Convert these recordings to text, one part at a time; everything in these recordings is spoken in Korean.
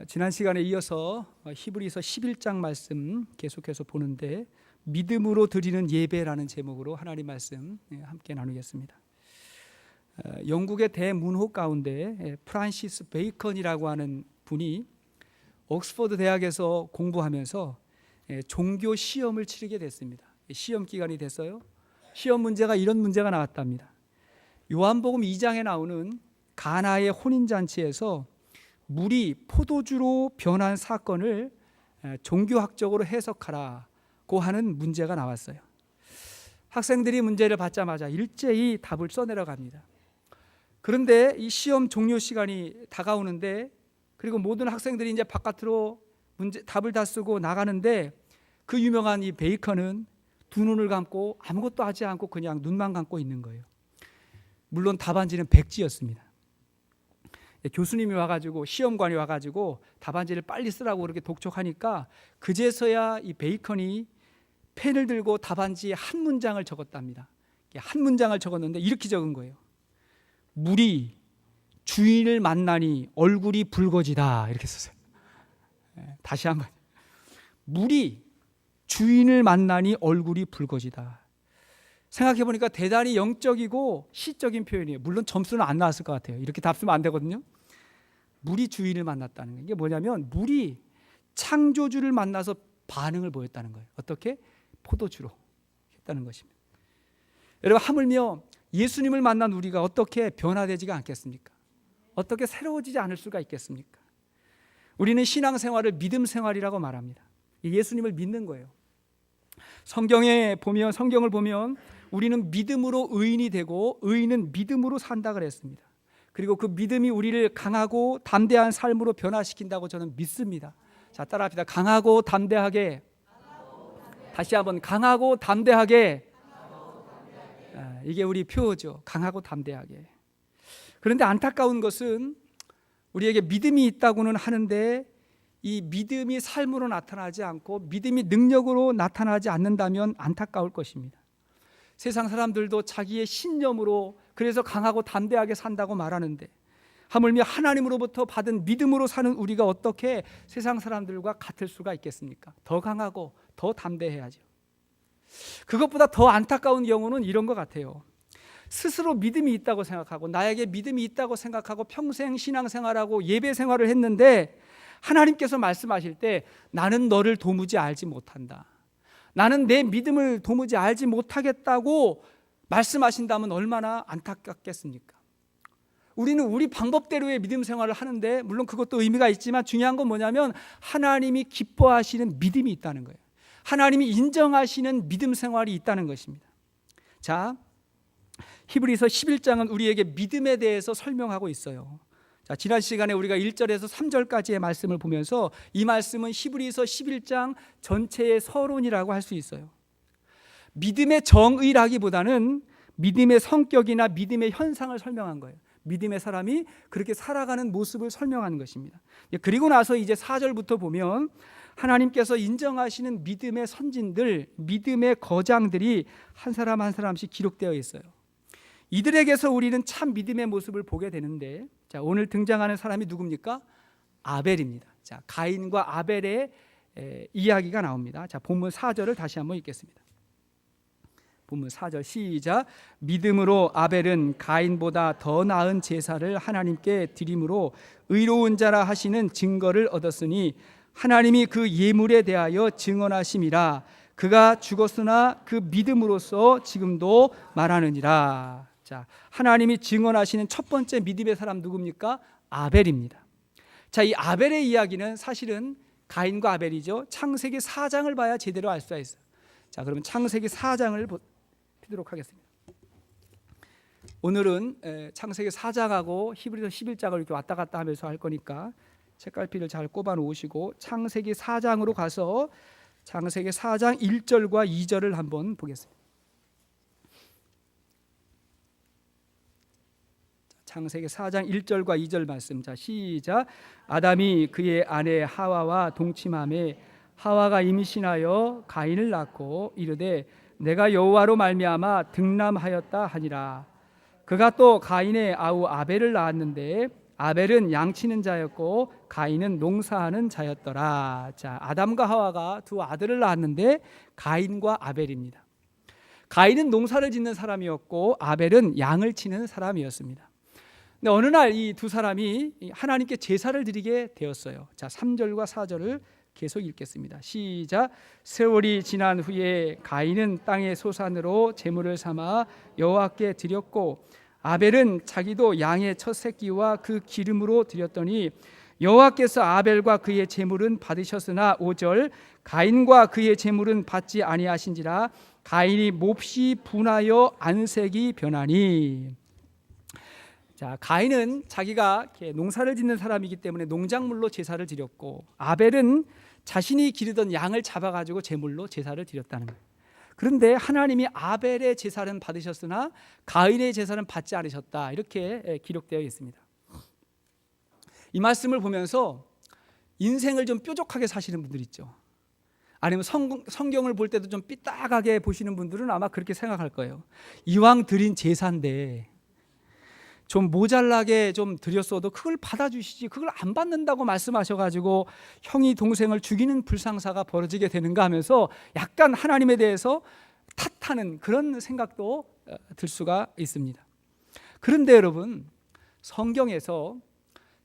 지난 시간에 이어서 히브리서 11장 말씀 계속해서 보는데 믿음으로 드리는 예배라는 제목으로 하나님 말씀 함께 나누겠습니다. 영국의 대문호 가운데 프란시스 베이컨이라고 하는 분이 옥스퍼드 대학에서 공부하면서 종교 시험을 치르게 됐습니다. 시험 기간이 됐어요. 시험 문제가 이런 문제가 나왔답니다. 요한복음 2장에 나오는 가나의 혼인잔치에서 물이 포도주로 변한 사건을 종교학적으로 해석하라고 하는 문제가 나왔어요. 학생들이 문제를 받자마자 일제히 답을 써내려갑니다. 그런데 이 시험 종료 시간이 다가오는데, 그리고 모든 학생들이 이제 바깥으로 답을 다 쓰고 나가는데, 그 유명한 이 베이컨은 두 눈을 감고 아무것도 하지 않고 그냥 눈만 감고 있는 거예요. 물론 답안지는 백지였습니다. 교수님이 와가지고, 시험관이 와가지고 답안지를 빨리 쓰라고 그렇게 독촉하니까 그제서야 이 베이컨이 펜을 들고 답안지에 한 문장을 적었답니다. 한 문장을 적었는데 이렇게 적은 거예요. 물이 주인을 만나니 얼굴이 붉어지다, 이렇게 썼어요. 다시 한번. 물이 주인을 만나니 얼굴이 붉어지다. 생각해보니까 대단히 영적이고 시적인 표현이에요. 물론 점수는 안 나왔을 것 같아요. 이렇게 답 쓰면 안 되거든요. 물이 주인을 만났다는 게, 이게 뭐냐면 물이 창조주를 만나서 반응을 보였다는 거예요. 어떻게? 포도주로 했다는 것입니다. 여러분, 하물며 예수님을 만난 우리가 어떻게 변화되지가 않겠습니까? 어떻게 새로워지지 않을 수가 있겠습니까? 우리는 신앙생활을 믿음 생활이라고 말합니다. 예수님을 믿는 거예요. 성경을 보면 우리는 믿음으로 의인이 되고 의인은 믿음으로 산다 그랬습니다. 그리고 그 믿음이 우리를 강하고 담대한 삶으로 변화시킨다고 저는 믿습니다. 자, 따라합시다. 강하고 담대하게. 다시 한번, 강하고 담대하게. 이게 우리 표어죠. 강하고 담대하게. 그런데 안타까운 것은 우리에게 믿음이 있다고는 하는데 이 믿음이 삶으로 나타나지 않고 믿음이 능력으로 나타나지 않는다면 안타까울 것입니다. 세상 사람들도 자기의 신념으로, 그래서 강하고 담대하게 산다고 말하는데, 하물며 하나님으로부터 받은 믿음으로 사는 우리가 어떻게 세상 사람들과 같을 수가 있겠습니까? 더 강하고 더 담대해야죠. 그것보다 더 안타까운 경우는 이런 것 같아요. 스스로 믿음이 있다고 생각하고, 나에게 믿음이 있다고 생각하고 평생 신앙생활하고 예배 생활을 했는데 하나님께서 말씀하실 때 나는 너를 도무지 알지 못한다, 나는 내 믿음을 도무지 알지 못하겠다고 말씀하신다면 얼마나 안타깝겠습니까? 우리는 우리 방법대로의 믿음 생활을 하는데, 물론 그것도 의미가 있지만 중요한 건 뭐냐면 하나님이 기뻐하시는 믿음이 있다는 거예요. 하나님이 인정하시는 믿음 생활이 있다는 것입니다. 자, 히브리서 11장은 우리에게 믿음에 대해서 설명하고 있어요. 자, 지난 시간에 우리가 1절에서 3절까지의 말씀을 보면서 이 말씀은 히브리서 11장 전체의 서론이라고 할 수 있어요. 믿음의 정의라기보다는 믿음의 성격이나 믿음의 현상을 설명한 거예요. 믿음의 사람이 그렇게 살아가는 모습을 설명하는 것입니다. 그리고 나서 이제 4절부터 보면 하나님께서 인정하시는 믿음의 선진들, 믿음의 거장들이 한 사람 한 사람씩 기록되어 있어요. 이들에게서 우리는 참 믿음의 모습을 보게 되는데, 자, 오늘 등장하는 사람이 누굽니까? 아벨입니다. 자, 가인과 아벨의 이야기가 나옵니다. 자, 본문 4절을 다시 한번 읽겠습니다. 본문 4절 시작. 믿음으로 아벨은 가인보다 더 나은 제사를 하나님께 드림으로 의로운 자라 하시는 증거를 얻었으니 하나님이 그 예물에 대하여 증언하심이라. 그가 죽었으나 그 믿음으로써 지금도 말하느니라. 자, 하나님이 증언하시는 첫 번째 믿음의 사람 누굽니까? 아벨입니다. 자, 이 아벨의 이야기는 사실은 가인과 아벨이죠. 창세기 4장을 봐야 제대로 알 수가 있어요. 자, 그러면 창세기 4장을 보도록 하겠습니다. 오늘은 창세기 4장하고 히브리서 11장을 이렇게 왔다 갔다 하면서 할 거니까 책갈피를 잘 꼽아 놓으시고 창세기 4장으로 가서 창세기 4장 1절과 2절을 한번 보겠습니다. 창세기 4장 1절과 2절 말씀. 자, 시작. 아담이 그의 아내 하와와 동침하매 하와가 임신하여 가인을 낳고 이르되 내가 여호와로 말미암아 등남하였다 하니라. 그가 또 가인의 아우 아벨을 낳았는데 아벨은 양치는 자였고 가인은 농사하는 자였더라. 자, 아담과 하와가 두 아들을 낳았는데 가인과 아벨입니다. 가인은 농사를 짓는 사람이었고 아벨은 양을 치는 사람이었습니다. 근데 어느 날 이 두 사람이 하나님께 제사를 드리게 되었어요. 자, 3절과 4절을 계속 읽겠습니다. 시작. 세월이 지난 후에 가인은 땅의 소산으로 제물을 삼아 여호와께 드렸고 아벨은 자기도 양의 첫 새끼와 그 기름으로 드렸더니 여호와께서 아벨과 그의 제물은 받으셨으나 5절 가인과 그의 제물은 받지 아니하신지라 가인이 몹시 분하여 안색이 변하니. 자, 가인은 자기가 농사를 짓는 사람이기 때문에 농작물로 제사를 드렸고 아벨은 자신이 기르던 양을 잡아가지고 제물로 제사를 드렸다는 거예요. 그런데 하나님이 아벨의 제사는 받으셨으나 가인의 제사는 받지 않으셨다, 이렇게 기록되어 있습니다. 이 말씀을 보면서 인생을 좀 뾰족하게 사시는 분들 있죠. 아니면 성경을 볼 때도 좀 삐딱하게 보시는 분들은 아마 그렇게 생각할 거예요. 이왕 드린 제사인데 좀 모자라게 좀 드렸어도 그걸 받아주시지, 그걸 안 받는다고 말씀하셔가지고 형이 동생을 죽이는 불상사가 벌어지게 되는가 하면서 약간 하나님에 대해서 탓하는 그런 생각도 들 수가 있습니다. 그런데 여러분, 성경에서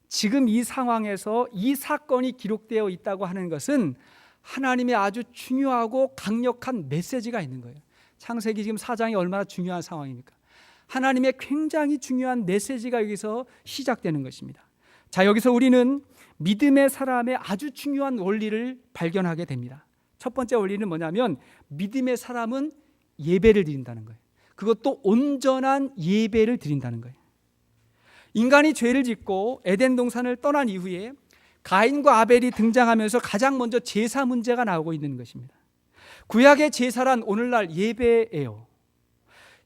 지금 이 상황에서 이 사건이 기록되어 있다고 하는 것은 하나님의 아주 중요하고 강력한 메시지가 있는 거예요. 창세기 지금 4장이 얼마나 중요한 상황입니까? 하나님의 굉장히 중요한 메시지가 여기서 시작되는 것입니다. 자, 여기서 우리는 믿음의 사람의 아주 중요한 원리를 발견하게 됩니다. 첫 번째 원리는 뭐냐면 믿음의 사람은 예배를 드린다는 거예요. 그것도 온전한 예배를 드린다는 거예요. 인간이 죄를 짓고 에덴 동산을 떠난 이후에 가인과 아벨이 등장하면서 가장 먼저 제사 문제가 나오고 있는 것입니다. 구약의 제사란 오늘날 예배예요.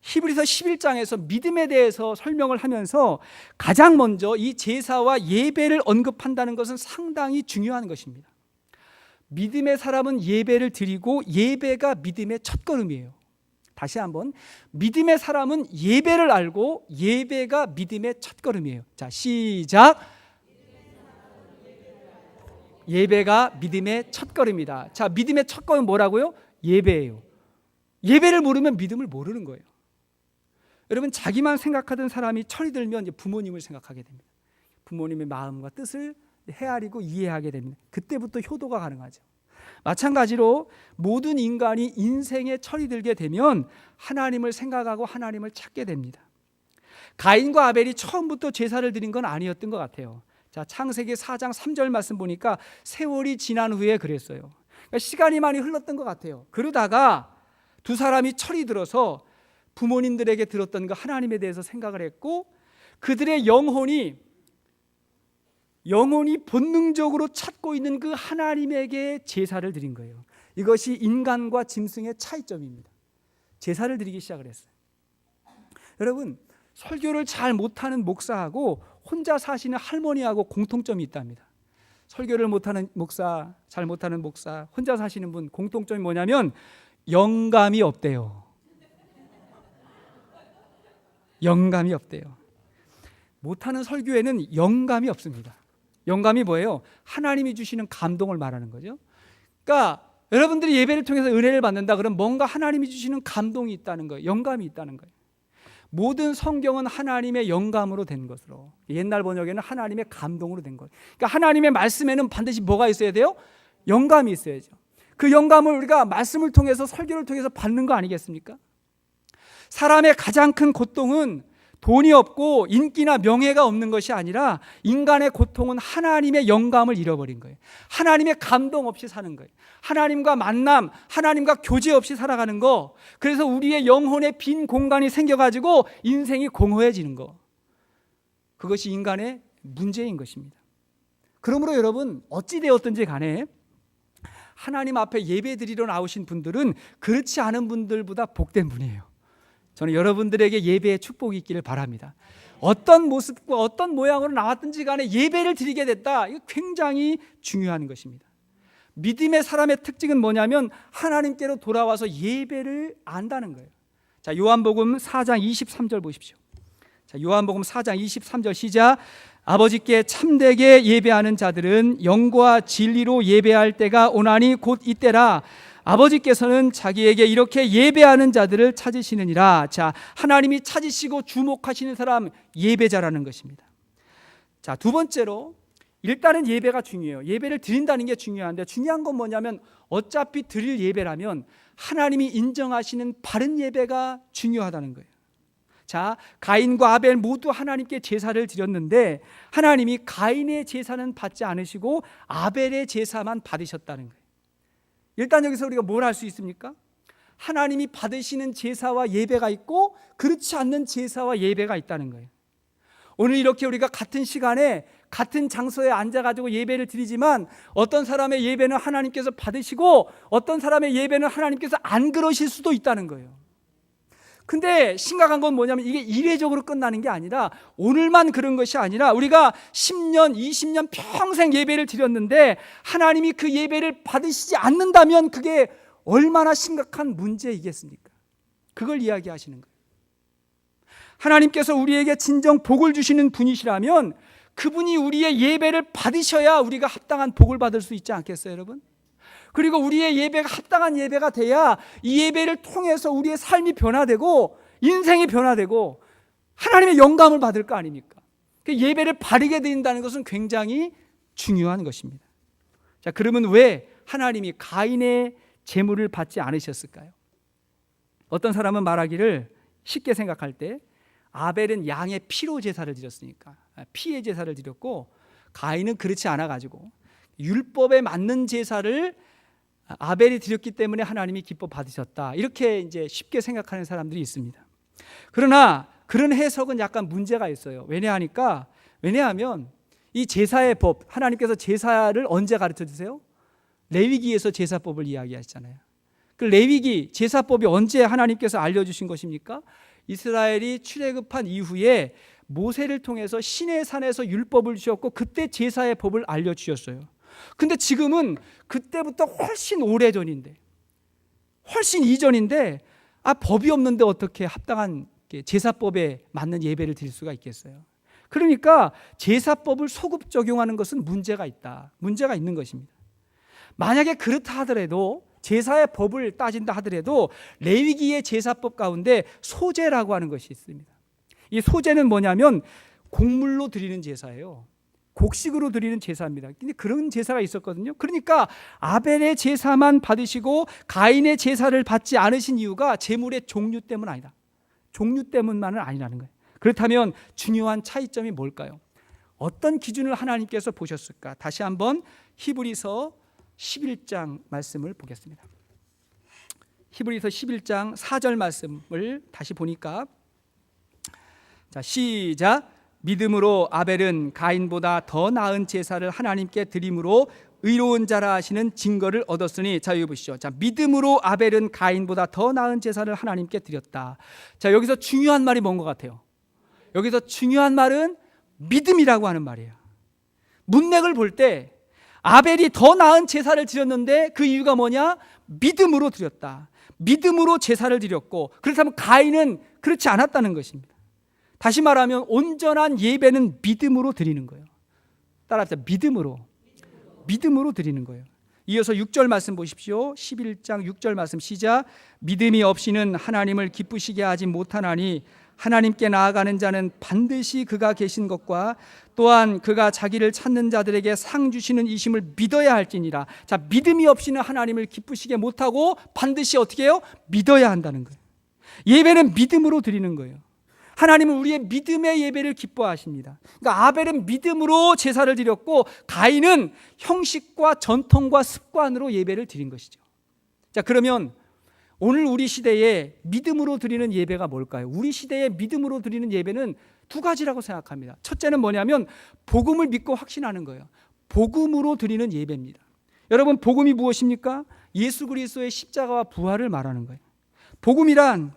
히브리서 11장에서 믿음에 대해서 설명을 하면서 가장 먼저 이 제사와 예배를 언급한다는 것은 상당히 중요한 것입니다. 믿음의 사람은 예배를 드리고 예배가 믿음의 첫걸음이에요. 다시 한번, 믿음의 사람은 예배를 알고 예배가 믿음의 첫걸음이에요. 자, 시작. 예배가 믿음의 첫걸음이다. 자, 믿음의 첫걸음 뭐라고요? 예배예요. 예배를 모르면 믿음을 모르는 거예요. 여러분, 자기만 생각하던 사람이 철이 들면 이제 부모님을 생각하게 됩니다. 부모님의 마음과 뜻을 헤아리고 이해하게 됩니다. 그때부터 효도가 가능하죠. 마찬가지로 모든 인간이 인생에 철이 들게 되면 하나님을 생각하고 하나님을 찾게 됩니다. 가인과 아벨이 처음부터 제사를 드린 건 아니었던 것 같아요. 자, 창세기 4장 3절 말씀 보니까 세월이 지난 후에 그랬어요. 그러니까 시간이 많이 흘렀던 것 같아요. 그러다가 두 사람이 철이 들어서 부모님들에게 들었던 그 하나님에 대해서 생각을 했고 그들의 영혼이 본능적으로 찾고 있는 그 하나님에게 제사를 드린 거예요. 이것이 인간과 짐승의 차이점입니다. 제사를 드리기 시작을 했어요. 여러분, 설교를 잘 못하는 목사하고 혼자 사시는 할머니하고 공통점이 있답니다. 설교를 못하는 목사, 잘 못하는 목사, 혼자 사시는 분 공통점이 뭐냐면 영감이 없대요. 영감이 없대요. 못하는 설교에는 영감이 없습니다. 영감이 뭐예요? 하나님이 주시는 감동을 말하는 거죠. 그러니까 여러분들이 예배를 통해서 은혜를 받는다 그러면 뭔가 하나님이 주시는 감동이 있다는 거예요. 영감이 있다는 거예요. 모든 성경은 하나님의 영감으로 된 것으로, 옛날 번역에는 하나님의 감동으로 된 거예요. 그러니까 하나님의 말씀에는 반드시 뭐가 있어야 돼요? 영감이 있어야죠. 그 영감을 우리가 말씀을 통해서, 설교를 통해서 받는 거 아니겠습니까? 사람의 가장 큰 고통은 돈이 없고 인기나 명예가 없는 것이 아니라 인간의 고통은 하나님의 영감을 잃어버린 거예요. 하나님의 감동 없이 사는 거예요. 하나님과 만남, 하나님과 교제 없이 살아가는 거. 그래서 우리의 영혼에 빈 공간이 생겨가지고 인생이 공허해지는 거. 그것이 인간의 문제인 것입니다. 그러므로 여러분, 어찌 되었든지 간에 하나님 앞에 예배 드리러 나오신 분들은 그렇지 않은 분들보다 복된 분이에요. 저는 여러분들에게 예배의 축복이 있기를 바랍니다. 어떤 모습과 어떤 모양으로 나왔든지 간에 예배를 드리게 됐다. 이거 굉장히 중요한 것입니다. 믿음의 사람의 특징은 뭐냐면 하나님께로 돌아와서 예배를 안다는 거예요. 자, 요한복음 4장 23절 보십시오. 자, 요한복음 4장 23절 시작. 아버지께 참되게 예배하는 자들은 영과 진리로 예배할 때가 오나니 곧 이때라. 아버지께서는 자기에게 이렇게 예배하는 자들을 찾으시느니라. 자, 하나님이 찾으시고 주목하시는 사람, 예배자라는 것입니다. 자, 두 번째로, 일단은 예배가 중요해요. 예배를 드린다는 게 중요한데, 중요한 건 뭐냐면 어차피 드릴 예배라면 하나님이 인정하시는 바른 예배가 중요하다는 거예요. 자, 가인과 아벨 모두 하나님께 제사를 드렸는데 하나님이 가인의 제사는 받지 않으시고 아벨의 제사만 받으셨다는 거예요. 일단 여기서 우리가 뭘 할 수 있습니까? 하나님이 받으시는 제사와 예배가 있고 그렇지 않는 제사와 예배가 있다는 거예요. 오늘 이렇게 우리가 같은 시간에 같은 장소에 앉아가지고 예배를 드리지만 어떤 사람의 예배는 하나님께서 받으시고 어떤 사람의 예배는 하나님께서 안 그러실 수도 있다는 거예요. 근데 심각한 건 뭐냐면 이게 이례적으로 끝나는 게 아니라 오늘만 그런 것이 아니라 우리가 10년, 20년 평생 예배를 드렸는데 하나님이 그 예배를 받으시지 않는다면 그게 얼마나 심각한 문제이겠습니까? 그걸 이야기하시는 거예요. 하나님께서 우리에게 진정 복을 주시는 분이시라면 그분이 우리의 예배를 받으셔야 우리가 합당한 복을 받을 수 있지 않겠어요, 여러분? 그리고 우리의 예배가 합당한 예배가 돼야 이 예배를 통해서 우리의 삶이 변화되고 인생이 변화되고 하나님의 영감을 받을 거 아닙니까? 그 예배를 바르게 드린다는 것은 굉장히 중요한 것입니다. 자, 그러면 왜 하나님이 가인의 제물을 받지 않으셨을까요? 어떤 사람은 말하기를 쉽게 생각할 때 아벨은 양의 피로 제사를 드렸으니까 피의 제사를 드렸고 가인은 그렇지 않아 가지고 율법에 맞는 제사를 아벨이 드렸기 때문에 하나님이 기뻐 받으셨다. 이렇게 이제 쉽게 생각하는 사람들이 있습니다. 그러나 그런 해석은 약간 문제가 있어요. 왜냐하면 이 제사의 법, 하나님께서 제사를 언제 가르쳐 주세요? 레위기에서 제사법을 이야기하시잖아요. 그 레위기 제사법이 언제 하나님께서 알려주신 것입니까? 이스라엘이 출애굽한 이후에 모세를 통해서 시내산에서 율법을 주셨고 그때 제사의 법을 알려주셨어요. 근데 지금은 그때부터 훨씬 오래전인데 훨씬 이전인데 법이 없는데 어떻게 합당한 제사법에 맞는 예배를 드릴 수가 있겠어요? 그러니까 제사법을 소급 적용하는 것은 문제가 있다. 문제가 있는 것입니다. 만약에 그렇다 하더라도 제사의 법을 따진다 하더라도 레위기의 제사법 가운데 소제라고 하는 것이 있습니다. 이 소제는 뭐냐면 곡물로 드리는 제사예요. 곡식으로 드리는 제사입니다. 근데 그런 제사가 있었거든요. 그러니까 아벨의 제사만 받으시고 가인의 제사를 받지 않으신 이유가 제물의 종류 때문 아니다. 종류 때문만은 아니라는 거예요. 그렇다면 중요한 차이점이 뭘까요? 어떤 기준을 하나님께서 보셨을까? 다시 한번 히브리서 11장 말씀을 보겠습니다. 히브리서 11장 4절 말씀을 다시 보니까 자, 시작. 믿음으로 아벨은 가인보다 더 나은 제사를 하나님께 드림으로 의로운 자라 하시는 증거를 얻었으니, 자 여기 보시죠. 자, 믿음으로 아벨은 가인보다 더 나은 제사를 하나님께 드렸다. 자, 여기서 중요한 말이 뭔 것 같아요? 여기서 중요한 말은 믿음이라고 하는 말이에요. 문맥을 볼 때 아벨이 더 나은 제사를 드렸는데 그 이유가 뭐냐? 믿음으로 드렸다. 믿음으로 제사를 드렸고, 그렇다면 가인은 그렇지 않았다는 것입니다. 다시 말하면 온전한 예배는 믿음으로 드리는 거예요. 따라합시다. 믿음으로 드리는 거예요. 이어서 6절 말씀 보십시오. 11장 6절 말씀 시작. 믿음이 없이는 하나님을 기쁘시게 하지 못하나니 하나님께 나아가는 자는 반드시 그가 계신 것과 또한 그가 자기를 찾는 자들에게 상 주시는 이심을 믿어야 할지니라. 자, 믿음이 없이는 하나님을 기쁘시게 못하고 반드시 어떻게 해요? 믿어야 한다는 거예요. 예배는 믿음으로 드리는 거예요. 하나님은 우리의 믿음의 예배를 기뻐하십니다. 그러니까 아벨은 믿음으로 제사를 드렸고 가인은 형식과 전통과 습관으로 예배를 드린 것이죠. 자, 그러면 오늘 우리 시대에 믿음으로 드리는 예배가 뭘까요? 우리 시대에 믿음으로 드리는 예배는 두 가지라고 생각합니다. 첫째는 뭐냐면 복음을 믿고 확신하는 거예요. 복음으로 드리는 예배입니다. 여러분, 복음이 무엇입니까? 예수 그리스도의 십자가와 부활을 말하는 거예요. 복음이란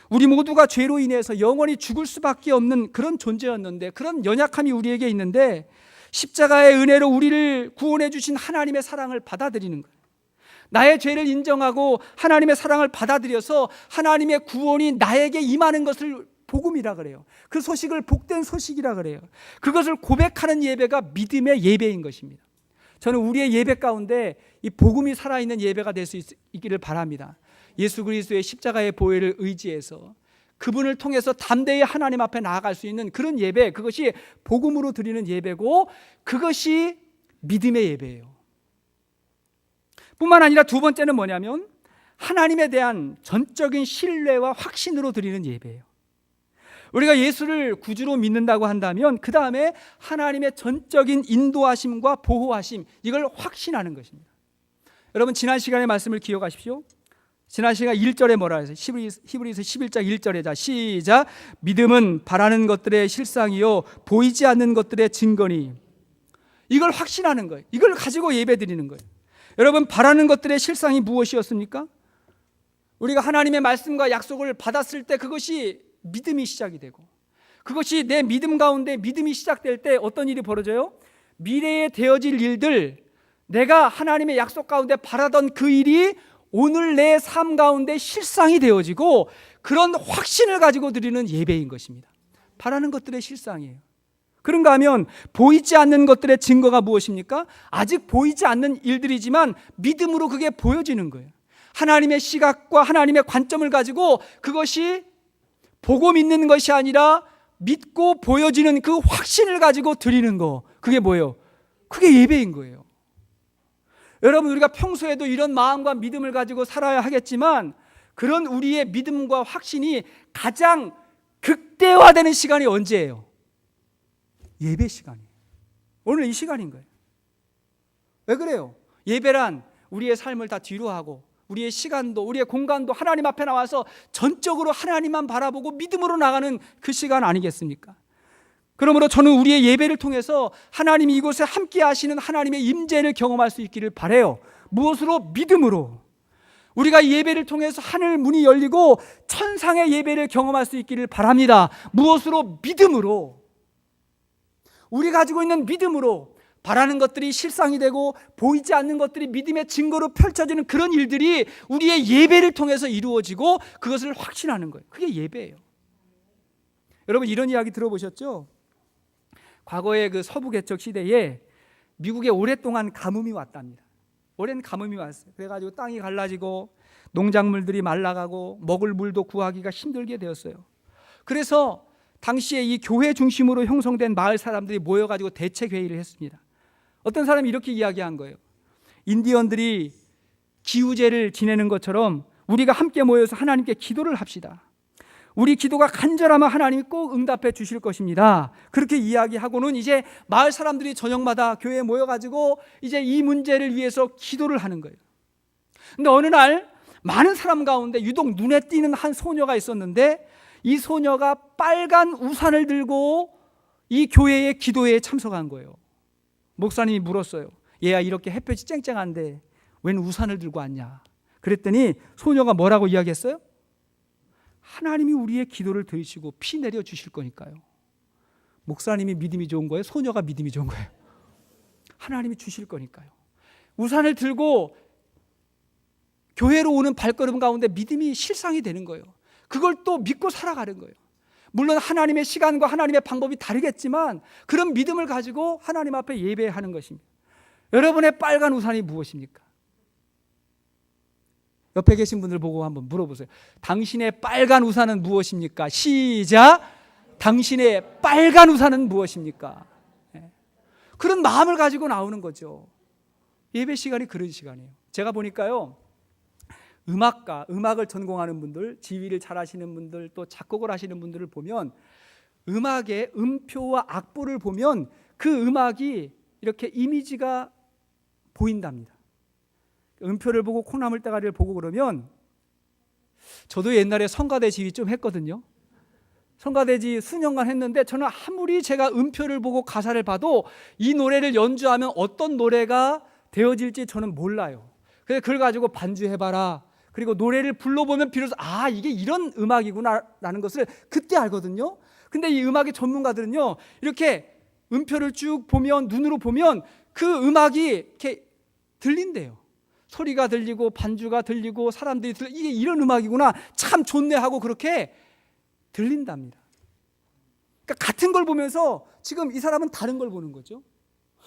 우리 모두가 죄로 인해서 영원히 죽을 수밖에 없는 그런 존재였는데, 그런 연약함이 우리에게 있는데 십자가의 은혜로 우리를 구원해 주신 하나님의 사랑을 받아들이는 거예요. 나의 죄를 인정하고 하나님의 사랑을 받아들여서 하나님의 구원이 나에게 임하는 것을 복음이라 그래요. 그 소식을 복된 소식이라 그래요. 그것을 고백하는 예배가 믿음의 예배인 것입니다. 저는 우리의 예배 가운데 이 복음이 살아있는 예배가 될 수 있기를 바랍니다. 예수 그리스도의 십자가의 보혈을 의지해서 그분을 통해서 담대히 하나님 앞에 나아갈 수 있는 그런 예배, 그것이 복음으로 드리는 예배고 그것이 믿음의 예배예요. 뿐만 아니라 두 번째는 뭐냐면 하나님에 대한 전적인 신뢰와 확신으로 드리는 예배예요. 우리가 예수를 구주로 믿는다고 한다면 그 다음에 하나님의 전적인 인도하심과 보호하심, 이걸 확신하는 것입니다. 여러분 지난 시간의 말씀을 기억하십시오. 지난 시간 1절에 뭐라 했어요? 히브리서 11장 1절에 자 시작. 믿음은 바라는 것들의 실상이요 보이지 않는 것들의 증거니. 이걸 확신하는 거예요. 이걸 가지고 예배 드리는 거예요. 여러분 바라는 것들의 실상이 무엇이었습니까? 우리가 하나님의 말씀과 약속을 받았을 때 그것이 믿음이 시작이 되고, 그것이 내 믿음 가운데 믿음이 시작될 때 어떤 일이 벌어져요? 미래에 되어질 일들, 내가 하나님의 약속 가운데 바라던 그 일이 오늘 내 삶 가운데 실상이 되어지고 그런 확신을 가지고 드리는 예배인 것입니다. 바라는 것들의 실상이에요. 그런가 하면 보이지 않는 것들의 증거가 무엇입니까? 아직 보이지 않는 일들이지만 믿음으로 그게 보여지는 거예요. 하나님의 시각과 하나님의 관점을 가지고 그것이 보고 믿는 것이 아니라 믿고 보여지는 그 확신을 가지고 드리는 거, 그게 뭐예요? 그게 예배인 거예요. 여러분 우리가 평소에도 이런 마음과 믿음을 가지고 살아야 하겠지만 그런 우리의 믿음과 확신이 가장 극대화되는 시간이 언제예요? 예배 시간이에요. 오늘 이 시간인 거예요. 왜 그래요? 예배란 우리의 삶을 다 뒤로 하고 우리의 시간도 우리의 공간도 하나님 앞에 나와서 전적으로 하나님만 바라보고 믿음으로 나가는 그 시간 아니겠습니까? 그러므로 저는 우리의 예배를 통해서 하나님이 이곳에 함께 하시는 하나님의 임재를 경험할 수 있기를 바라요. 무엇으로? 믿음으로. 우리가 예배를 통해서 하늘 문이 열리고 천상의 예배를 경험할 수 있기를 바랍니다. 무엇으로? 믿음으로. 우리 가지고 있는 믿음으로 바라는 것들이 실상이 되고 보이지 않는 것들이 믿음의 증거로 펼쳐지는 그런 일들이 우리의 예배를 통해서 이루어지고 그것을 확신하는 거예요. 그게 예배예요. 여러분 이런 이야기 들어보셨죠? 과거의 그 서부 개척 시대에 미국에 오랫동안 가뭄이 왔답니다. 오랜 가뭄이 왔어요. 그래가지고 땅이 갈라지고 농작물들이 말라가고 먹을 물도 구하기가 힘들게 되었어요. 그래서 당시에 이 교회 중심으로 형성된 마을 사람들이 모여가지고 대책 회의를 했습니다. 어떤 사람이 이렇게 이야기한 거예요. 인디언들이 기우제를 지내는 것처럼 우리가 함께 모여서 하나님께 기도를 합시다. 우리 기도가 간절하면 하나님이 꼭 응답해 주실 것입니다. 그렇게 이야기하고는 이제 마을 사람들이 저녁마다 교회에 모여가지고 이제 이 문제를 위해서 기도를 하는 거예요. 근데 어느 날 많은 사람 가운데 유독 눈에 띄는 한 소녀가 있었는데 이 소녀가 빨간 우산을 들고 이 교회의 기도회에 참석한 거예요. 목사님이 물었어요. 얘야 이렇게 햇볕이 쨍쨍한데 웬 우산을 들고 왔냐? 그랬더니 소녀가 뭐라고 이야기했어요? 하나님이 우리의 기도를 들으시고 피 내려 주실 거니까요. 목사님이 믿음이 좋은 거예요? 소녀가 믿음이 좋은 거예요? 하나님이 주실 거니까요. 우산을 들고 교회로 오는 발걸음 가운데 믿음이 실상이 되는 거예요. 그걸 또 믿고 살아가는 거예요. 물론 하나님의 시간과 하나님의 방법이 다르겠지만 그런 믿음을 가지고 하나님 앞에 예배하는 것입니다. 여러분의 빨간 우산이 무엇입니까? 옆에 계신 분들 보고 한번 물어보세요. 당신의 빨간 우산은 무엇입니까? 시작. 당신의 빨간 우산은 무엇입니까? 그런 마음을 가지고 나오는 거죠. 예배 시간이 그런 시간이에요. 제가 보니까요, 음악가, 음악을 전공하는 분들, 지휘를 잘하시는 분들, 또 작곡을 하시는 분들을 보면 음악의 음표와 악보를 보면 그 음악이 이렇게 이미지가 보인답니다. 음표를 보고 콩나물 대가리를 보고 그러면, 저도 옛날에 성가대 지휘 좀 했거든요. 성가대 지휘 수년간 했는데 저는 아무리 제가 음표를 보고 가사를 봐도 이 노래를 연주하면 어떤 노래가 되어질지 저는 몰라요. 그래서 그걸 가지고 반주해봐라, 그리고 노래를 불러보면 비로소 이게 이런 음악이구나 라는 것을 그때 알거든요. 근데 이 음악의 전문가들은요, 이렇게 음표를 쭉 보면, 눈으로 보면 그 음악이 이렇게 들린대요. 소리가 들리고 반주가 들리고 사람들이 이게 이런 음악이구나, 참 좋네 하고 그렇게 들린답니다. 그러니까 같은 걸 보면서 지금 이 사람은 다른 걸 보는 거죠.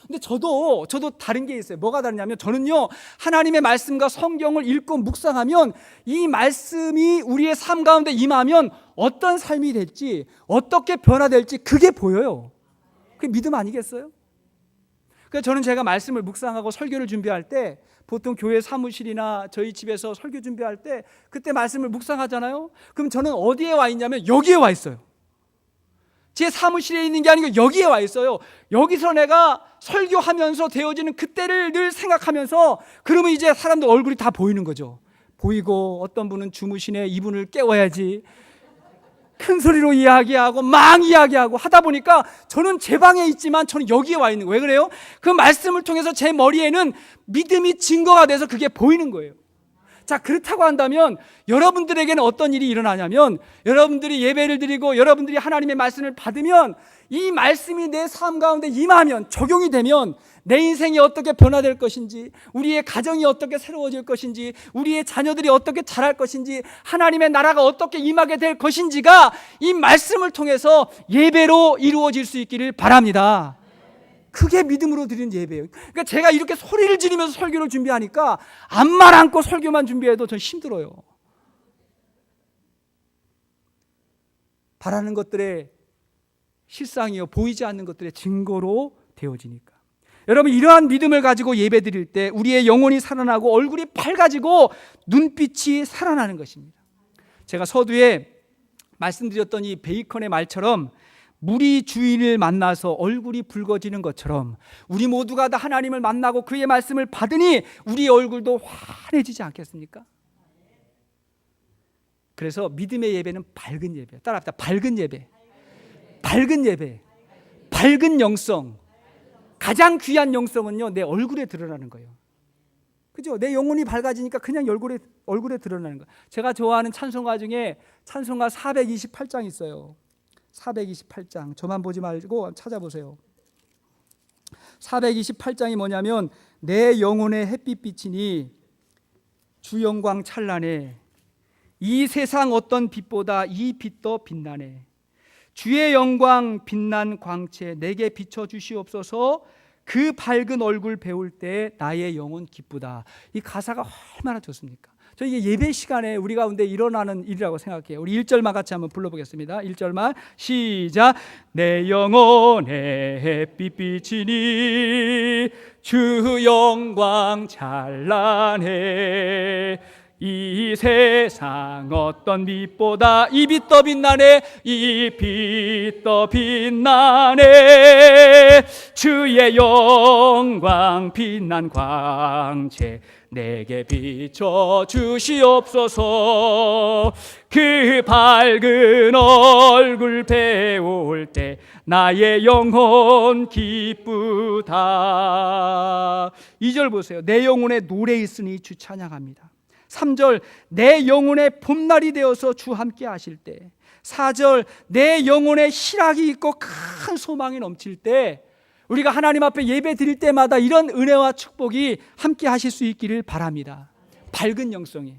근데 저도 다른 게 있어요. 뭐가 다르냐면 저는요, 하나님의 말씀과 성경을 읽고 묵상하면 이 말씀이 우리의 삶 가운데 임하면 어떤 삶이 될지, 어떻게 변화될지 그게 보여요. 그게 믿음 아니겠어요? 그래서 저는 제가 말씀을 묵상하고 설교를 준비할 때 보통 교회 사무실이나 저희 집에서 설교 준비할 때 그때 말씀을 묵상하잖아요. 그럼 저는 어디에 와 있냐면 여기에 와 있어요. 제 사무실에 있는 게 아니고 여기에 와 있어요. 여기서 내가 설교하면서 되어지는 그때를 늘 생각하면서, 그러면 이제 사람들 얼굴이 다 보이는 거죠. 보이고 어떤 분은 주무시네, 이분을 깨워야지, 큰 소리로 이야기하고 막 이야기하고 하다 보니까 저는 제 방에 있지만 저는 여기에 와 있는 거예요. 왜 그래요? 그 말씀을 통해서 제 머리에는 믿음이 증거가 돼서 그게 보이는 거예요. 자, 그렇다고 한다면 여러분들에게는 어떤 일이 일어나냐면, 여러분들이 예배를 드리고 여러분들이 하나님의 말씀을 받으면 이 말씀이 내 삶 가운데 임하면, 적용이 되면 내 인생이 어떻게 변화될 것인지, 우리의 가정이 어떻게 새로워질 것인지, 우리의 자녀들이 어떻게 자랄 것인지, 하나님의 나라가 어떻게 임하게 될 것인지가 이 말씀을 통해서 예배로 이루어질 수 있기를 바랍니다. 그게 믿음으로 드리는 예배예요. 그러니까 제가 이렇게 소리를 지르면서 설교를 준비하니까 앞말 안고 설교만 준비해도 전 힘들어요. 바라는 것들의 실상이요, 보이지 않는 것들의 증거로 되어지니까. 여러분, 이러한 믿음을 가지고 예배 드릴 때 우리의 영혼이 살아나고 얼굴이 밝아지고 눈빛이 살아나는 것입니다. 제가 서두에 말씀드렸던 이 베이컨의 말처럼 물이 주인을 만나서 얼굴이 붉어지는 것처럼 우리 모두가 다 하나님을 만나고 그의 말씀을 받으니 우리의 얼굴도 환해지지 않겠습니까? 그래서 믿음의 예배는 밝은 예배. 따라합시다. 밝은 예배. 밝은 예배. 밝은 영성. 가장 귀한 영성은요, 내 얼굴에 드러나는 거예요. 그죠? 내 영혼이 밝아지니까 그냥 얼굴에 드러나는 거예요. 제가 좋아하는 찬송가 중에 찬송가 428장 있어요. 428장. 저만 보지 말고 찾아보세요. 428장이 뭐냐면, 내 영혼의 햇빛 비치니 주 영광 찬란해. 이 세상 어떤 빛보다 이 빛도 빛나네. 주의 영광 빛난 광채 내게 비춰 주시옵소서. 그 밝은 얼굴 배울 때 나의 영혼 기쁘다. 이 가사가 얼마나 좋습니까? 저 이게 예배 시간에 우리 가운데 일어나는 일이라고 생각해요. 우리 1절만 같이 한번 불러보겠습니다. 1절만 시작. 내 영혼의 햇빛 비치니 주 영광 찬란해. 이 세상 어떤 빛보다 이 빛도 빛나네. 이 빛도 빛나네. 주의 영광 빛난 광채 내게 비춰 주시옵소서. 그 밝은 얼굴 배울 때 나의 영혼 기쁘다. 2절 보세요. 내 영혼에 노래 있으니 주 찬양합니다. 3절 내 영혼의 봄날이 되어서 주 함께 하실 때. 4절 내 영혼에 희락이 있고 큰 소망이 넘칠 때. 우리가 하나님 앞에 예배 드릴 때마다 이런 은혜와 축복이 함께 하실 수 있기를 바랍니다. 밝은 영성이.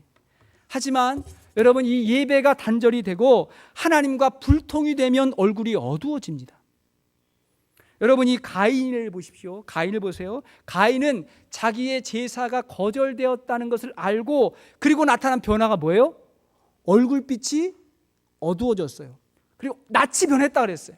하지만 여러분, 이 예배가 단절이 되고 하나님과 불통이 되면 얼굴이 어두워집니다. 여러분, 이 가인을 보십시오. 가인을 보세요. 가인은 자기의 제사가 거절되었다는 것을 알고, 그리고 나타난 변화가 뭐예요? 얼굴빛이 어두워졌어요. 그리고 낯이 변했다 그랬어요.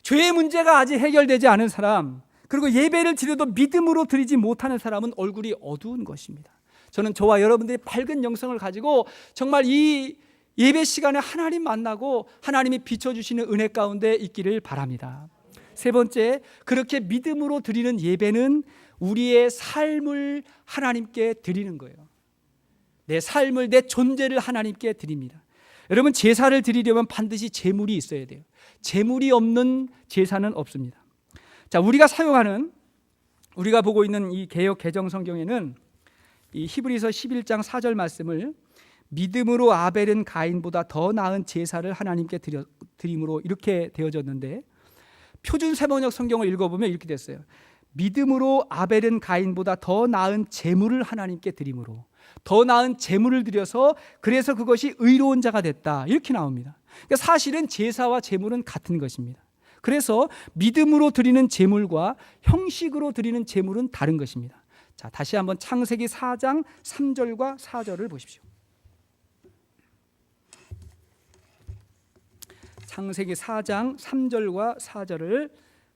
죄의 문제가 아직 해결되지 않은 사람, 그리고 예배를 드려도 믿음으로 드리지 못하는 사람은 얼굴이 어두운 것입니다. 저는 저와 여러분들이 밝은 영성을 가지고 정말 이 예배 시간에 하나님 만나고 하나님이 비춰주시는 은혜 가운데 있기를 바랍니다. 세 번째, 그렇게 믿음으로 드리는 예배는 우리의 삶을 하나님께 드리는 거예요. 내 삶을, 내 존재를 하나님께 드립니다. 여러분, 제사를 드리려면 반드시 제물이 있어야 돼요. 제물이 없는 제사는 없습니다. 자, 우리가 보고 있는 이 개역 개정 성경에는 이 히브리서 11장 4절 말씀을 믿음으로 아벨은 가인보다 더 나은 제사를 하나님께 드림으로 이렇게 되어졌는데, 표준 세번역 성경을 읽어보면 이렇게 됐어요. 믿음으로 아벨은 가인보다 더 나은 제물을 하나님께 드림으로. 더 나은 제물을 드려서 그래서 그것이 의로운 자가 됐다. 이렇게 나옵니다. 그러니까 사실은 제사와 제물은 같은 것입니다. 그래서 믿음으로 드리는 제물과 형식으로 드리는 제물은 다른 것입니다. 자, 다시 한번 창세기 4장 3절과 4절을 보십시오. 창세기 4장 3절과 4절을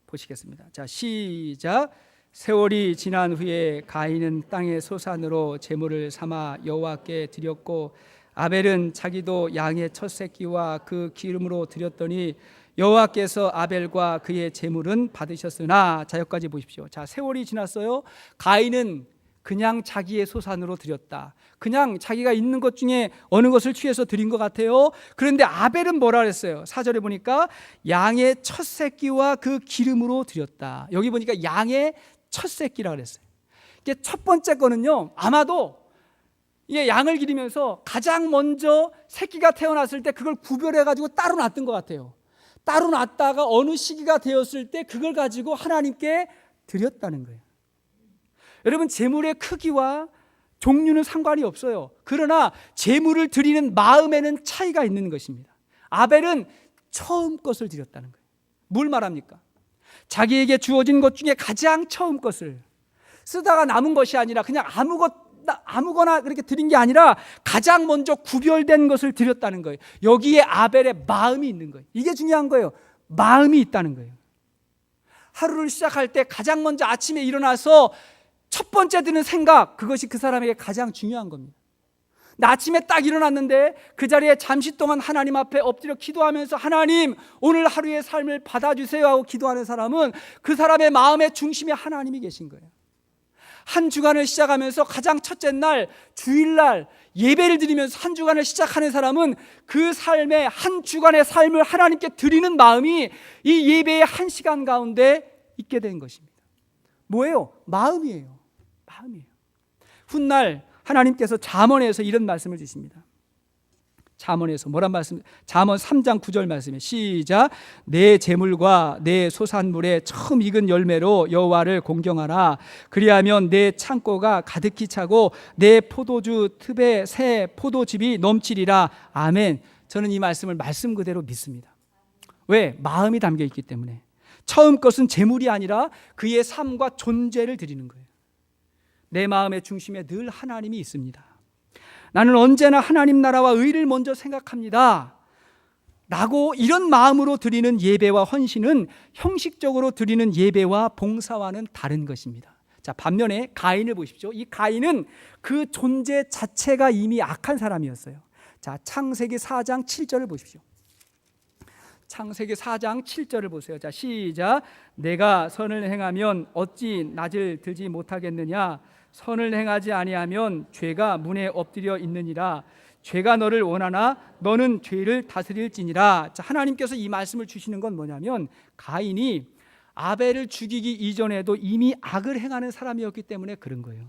보시겠습니다. 자, 시작. 세월이 지난 후에 가인은 땅의 소산으로 제물을 삼아 여호와께 드렸고 아벨은 자기도 양의 첫 새끼와 그 기름으로 드렸더니 여호와께서 아벨과 그의 제물은 받으셨으나. 자, 여기까지 보십시오. 자, 세월이 지났어요. 가인은 그냥 자기의 소산으로 드렸다. 그냥 자기가 있는 것 중에 어느 것을 취해서 드린 것 같아요. 그런데 아벨은 뭐라 그랬어요? 4절에 보니까 양의 첫 새끼와 그 기름으로 드렸다. 여기 보니까 양의 첫 새끼라 그랬어요. 이게 첫 번째 거는요, 아마도 이게 양을 기르면서 가장 먼저 새끼가 태어났을 때 그걸 구별해 가지고 따로 놨던 것 같아요. 따로 놨다가 어느 시기가 되었을 때 그걸 가지고 하나님께 드렸다는 거예요. 여러분, 제물의 크기와 종류는 상관이 없어요. 그러나 제물을 드리는 마음에는 차이가 있는 것입니다. 아벨은 처음 것을 드렸다는 거예요. 뭘 말합니까? 자기에게 주어진 것 중에 가장 처음 것을, 쓰다가 남은 것이 아니라 그냥 아무거나 그렇게 드린 게 아니라 가장 먼저 구별된 것을 드렸다는 거예요. 여기에 아벨의 마음이 있는 거예요. 이게 중요한 거예요. 마음이 있다는 거예요. 하루를 시작할 때 가장 먼저 아침에 일어나서 첫 번째 드는 생각, 그것이 그 사람에게 가장 중요한 겁니다. 근데 아침에 딱 일어났는데 그 자리에 잠시 동안 하나님 앞에 엎드려 기도하면서 하나님, 오늘 하루의 삶을 받아주세요 하고 기도하는 사람은 그 사람의 마음의 중심에 하나님이 계신 거예요. 한 주간을 시작하면서 가장 첫째 날, 주일날 예배를 드리면서 한 주간을 시작하는 사람은 그 삶의 한 주간의 삶을 하나님께 드리는 마음이 이 예배의 한 시간 가운데 있게 된 것입니다. 뭐예요? 마음이에요. 마음이에요. 훗날 하나님께서 잠언에서 이런 말씀을 주십니다. 잠언에서 뭐란 말씀? 잠언 3장 9절 말씀에 시작. 내 재물과 내 소산물의 처음 익은 열매로 여호와를 공경하라. 그리하면 내 창고가 가득히 차고 내 포도주 틈에 새 포도즙이 넘치리라. 아멘. 저는 이 말씀을 말씀 그대로 믿습니다. 왜? 마음이 담겨 있기 때문에. 처음 것은 재물이 아니라 그의 삶과 존재를 드리는 거예요. 내 마음의 중심에 늘 하나님이 있습니다. 나는 언제나 하나님 나라와 의를 먼저 생각합니다 라고 이런 마음으로 드리는 예배와 헌신은 형식적으로 드리는 예배와 봉사와는 다른 것입니다. 자, 반면에 가인을 보십시오. 이 가인은 그 존재 자체가 이미 악한 사람이었어요. 자, 창세기 4장 7절을 보십시오. 창세기 4장 7절을 보세요. 자, 시작. 내가 선을 행하면 어찌 낯을 들지 못하겠느냐? 선을 행하지 아니하면 죄가 문에 엎드려 있느니라. 죄가 너를 원하나 너는 죄를 다스릴지니라. 자, 하나님께서 이 말씀을 주시는 건 뭐냐면 가인이 아벨을 죽이기 이전에도 이미 악을 행하는 사람이었기 때문에 그런 거예요.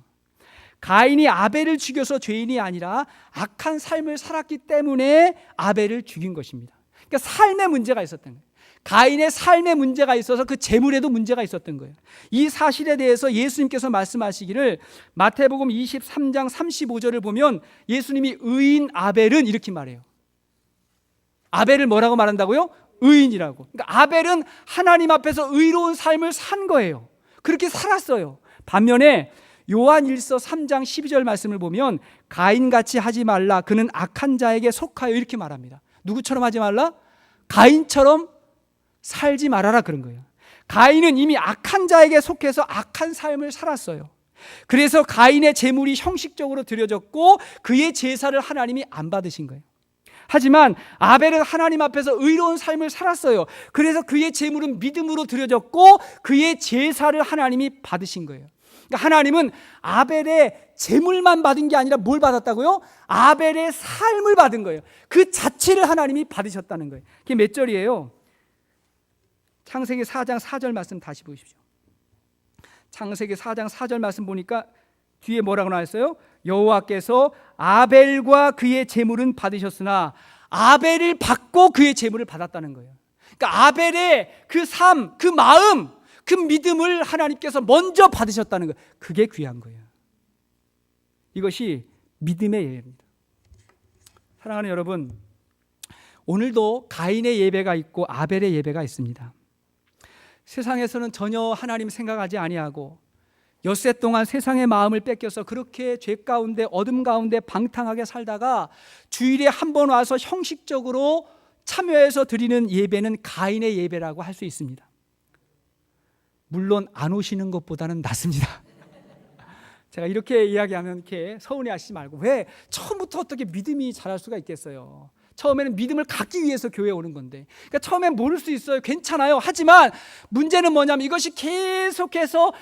가인이 아벨을 죽여서 죄인이 아니라 악한 삶을 살았기 때문에 아벨을 죽인 것입니다. 그러니까 삶의 문제가 있었던 거예요. 가인의 삶의 문제가 있어서 그 재물에도 문제가 있었던 거예요. 이 사실에 대해서 예수님께서 말씀하시기를 마태복음 23장 35절을 보면 예수님이 의인 아벨은 이렇게 말해요. 아벨을 뭐라고 말한다고요? 의인이라고. 그러니까 아벨은 하나님 앞에서 의로운 삶을 산 거예요. 그렇게 살았어요. 반면에 요한일서 3장 12절 말씀을 보면 가인같이 하지 말라. 그는 악한 자에게 속하여 이렇게 말합니다. 누구처럼 하지 말라? 가인처럼 살지 말아라 그런 거예요. 가인은 이미 악한 자에게 속해서 악한 삶을 살았어요. 그래서 가인의 제물이 형식적으로 드려졌고 그의 제사를 하나님이 안 받으신 거예요. 하지만 아벨은 하나님 앞에서 의로운 삶을 살았어요. 그래서 그의 제물은 믿음으로 드려졌고 그의 제사를 하나님이 받으신 거예요. 그러니까 하나님은 아벨의 제물만 받은 게 아니라 뭘 받았다고요? 아벨의 삶을 받은 거예요. 그 자체를 하나님이 받으셨다는 거예요. 그게 몇 절이에요? 창세기 4장 4절 말씀 다시 보십시오. 창세기 4장 4절 말씀 보니까 뒤에 뭐라고 나왔어요? 여호와께서 아벨과 그의 제물은 받으셨으나 아벨을 받고 그의 제물을 받았다는 거예요. 그러니까 아벨의 그 삶, 그 마음, 그 믿음을 하나님께서 먼저 받으셨다는 거예요. 그게 귀한 거예요. 이것이 믿음의 예배입니다. 사랑하는 여러분, 오늘도 가인의 예배가 있고 아벨의 예배가 있습니다. 세상에서는 전혀 하나님 생각하지 아니하고 엿새 동안 세상의 마음을 뺏겨서 그렇게 죄 가운데 어둠 가운데 방탕하게 살다가 주일에 한 번 와서 형식적으로 참여해서 드리는 예배는 가인의 예배라고 할 수 있습니다. 물론 안 오시는 것보다는 낫습니다. 제가 이렇게 이야기하면 이렇게 서운해하시지 말고, 왜 처음부터 어떻게 믿음이 자랄 수가 있겠어요? 처음에는 믿음을 갖기 위해서 교회에 오는 건데, 그러니까 처음엔 모를 수 있어요. 괜찮아요. 하지만 문제는 뭐냐면 이것이 계속해서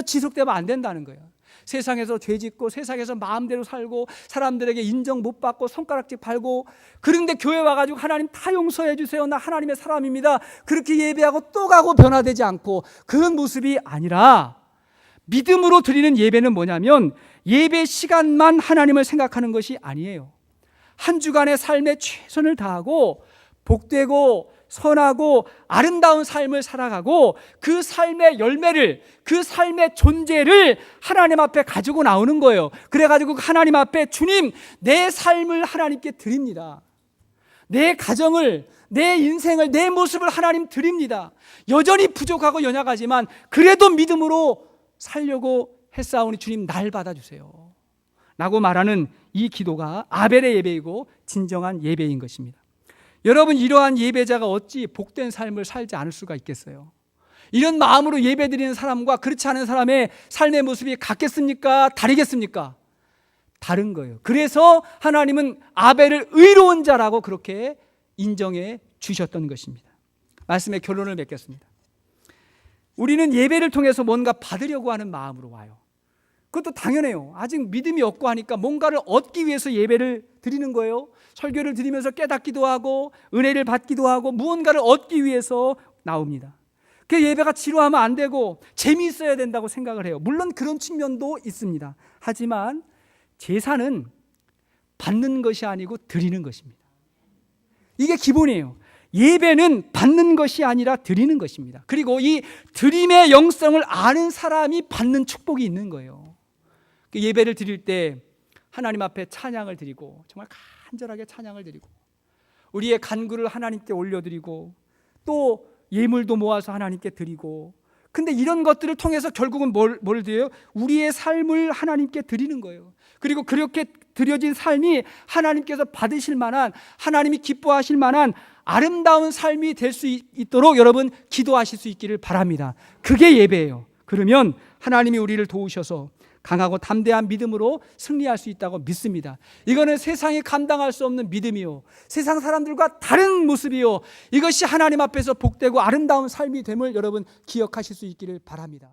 지속되면 안 된다는 거예요. 세상에서 죄 짓고 세상에서 마음대로 살고 사람들에게 인정 못 받고 손가락질 팔고, 그런데 교회 와가지고 하나님 다 용서해 주세요, 나 하나님의 사람입니다, 그렇게 예배하고 또 가고 변화되지 않고, 그런 모습이 아니라 믿음으로 드리는 예배는 뭐냐면 예배 시간만 하나님을 생각하는 것이 아니에요. 한 주간의 삶에 최선을 다하고 복되고 선하고 아름다운 삶을 살아가고 그 삶의 열매를, 그 삶의 존재를 하나님 앞에 가지고 나오는 거예요. 그래가지고 하나님 앞에, 주님, 내 삶을 하나님께 드립니다. 내 가정을, 내 인생을, 내 모습을 하나님 드립니다. 여전히 부족하고 연약하지만 그래도 믿음으로 살려고 했사오니 주님 날 받아주세요 라고 말하는 이 기도가 아벨의 예배이고 진정한 예배인 것입니다. 여러분, 이러한 예배자가 어찌 복된 삶을 살지 않을 수가 있겠어요? 이런 마음으로 예배드리는 사람과 그렇지 않은 사람의 삶의 모습이 같겠습니까? 다르겠습니까? 다른 거예요. 그래서 하나님은 아벨을 의로운 자라고 그렇게 인정해 주셨던 것입니다. 말씀의 결론을 맺겠습니다. 우리는 예배를 통해서 뭔가 받으려고 하는 마음으로 와요. 그것도 당연해요. 아직 믿음이 없고 하니까 뭔가를 얻기 위해서 예배를 드리는 거예요. 설교를 드리면서 깨닫기도 하고 은혜를 받기도 하고 무언가를 얻기 위해서 나옵니다. 그 예배가 지루하면 안 되고 재미있어야 된다고 생각을 해요. 물론 그런 측면도 있습니다. 하지만 제사는 받는 것이 아니고 드리는 것입니다. 이게 기본이에요. 예배는 받는 것이 아니라 드리는 것입니다. 그리고 이 드림의 영성을 아는 사람이 받는 축복이 있는 거예요. 예배를 드릴 때 하나님 앞에 찬양을 드리고, 정말 간절하게 찬양을 드리고, 우리의 간구를 하나님께 올려드리고, 또 예물도 모아서 하나님께 드리고, 근데 이런 것들을 통해서 결국은 뭘 드려요? 우리의 삶을 하나님께 드리는 거예요. 그리고 그렇게 드려진 삶이 하나님께서 받으실 만한, 하나님이 기뻐하실 만한 아름다운 삶이 될 수 있도록 여러분 기도하실 수 있기를 바랍니다. 그게 예배예요. 그러면 하나님이 우리를 도우셔서 강하고 담대한 믿음으로 승리할 수 있다고 믿습니다. 이거는 세상이 감당할 수 없는 믿음이요, 세상 사람들과 다른 모습이요, 이것이 하나님 앞에서 복되고 아름다운 삶이 됨을 여러분 기억하실 수 있기를 바랍니다.